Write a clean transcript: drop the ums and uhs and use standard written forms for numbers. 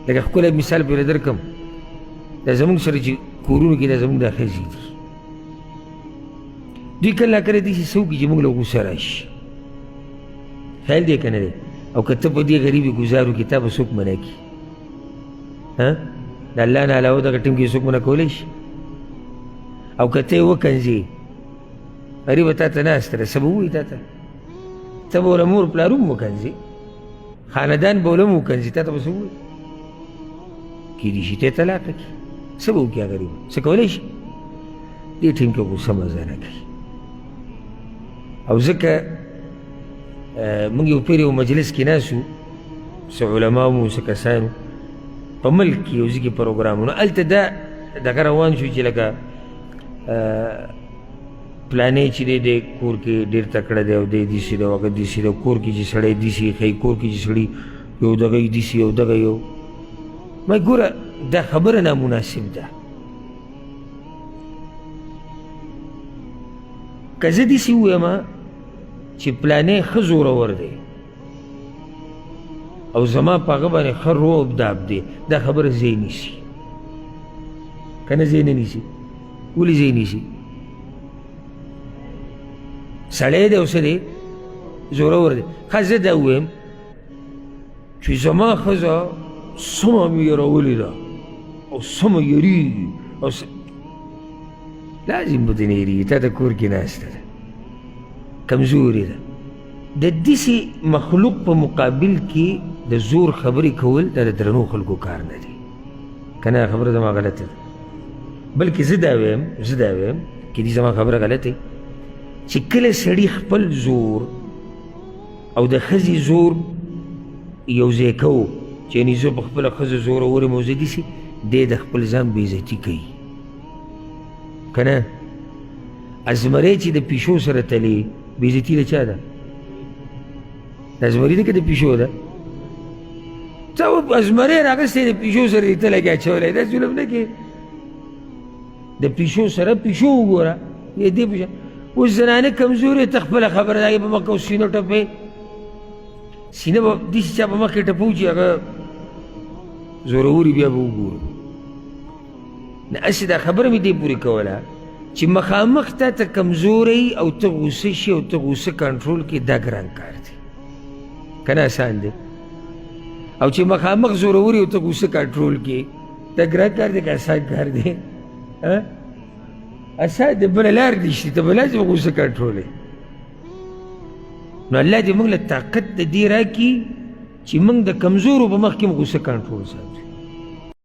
لکه ښکلی مثال پرې درکړم دا زموږ سره چې کورونو کې دا زموږ دا ښځې دي دوی کله ناکله داسې څه وکړي چې موږ له غوسه راشي خیال دی که نه دی او که ته په دې غریبې ګزار وکړي تا به څوک منع کړي د الله نه علاوه دغه ټیم کې څوک منع کولی شي او که ته یې وکنځې غریبه تا ته ناسته ده څه به ووایي تا ته ته به ورله مور پلار هم وکنځې خاندان به ورله هم وکنځې تا ته به څه ووایي کېدای شي ته یې طلاقه کړي څه به وکړي غریبه څه کولی شي دې ټیم کې غوسه مزه نه کوي او ځکه موږ یو پیر یو مجلس کې ناست وو څه علما وو څه کسان په ملک کې یو ځای کې پروګرامونه هلته دا دغه روان شو چې لکه پلانې چې دی دی کور کې ډېر تکړه دی او دی داسې دی او هغه داسې دی کور کې چې سړی داسې ښایي کور کې چې سړي یو دغه یې داسې یو دغه یو ما ګوره دا خبره نامناسب ده که زه داسې ووایم چې پلانې ښه زورور دی او زما په هغه باندې ښه روب داب دی دا خبره ځای نیسي که نه ځای نه نیسي ولې ځای نیسي سړی دی او څه دی زورور دی ښه زه دا ووایم چې زما ښځه څومره مې یارولې ده او څومره یریږي او لازم به دې نه یریږي تا د کور کې ناسته ده کمزورې ده د داسې مخلوق په مقابل کې د زور خبرې کول دا د درنو خلکو کار نه دی که نه خبره زما غلطه ده بلکې زه دا ویم که دې زما خبره غلطه وي چې کله سړي خپل زور او د ښځې زور یو ځای کوو چې یعنې زه په خپله ښځه زورور یم او زه داسې دی د خپل ځان بېعزتي کوي که نه ازمری چې د پیشو سره تلي بېعزتي د چا ده د ازمري ده که د پیشو ده څه ازمری راغستی د پیشو سره دې ته لګې اچولی دا ظلم نه کوې د پیشو سره پیشو وګوره دې پیشو اوس زنانه کمزورې ته خپله خبره د هغې په مخ کې اوس سینه ټپې سینه به داسې چا په مخ کې ټپو چې هغه زوروري بیا به وګورو نه هسې دا خبره مې دې پورې کوله چې مخامخ تا ته کمزوری او ته غوسه شي او ته غوسه کنټرول کړې دا ګران کار دی که نه اسان دی او چې مخامخ زوروري او ته غوسه کنټرول کړې دا ګران کار دی که اسان کار دی اسان دی بله لار نشته ته به لازم غوسه کنټرولوې نو الله دې موږ له طاقت د دې راکړي چې موږ د کمزورو په مخ کې غوسه کنټرول ساتو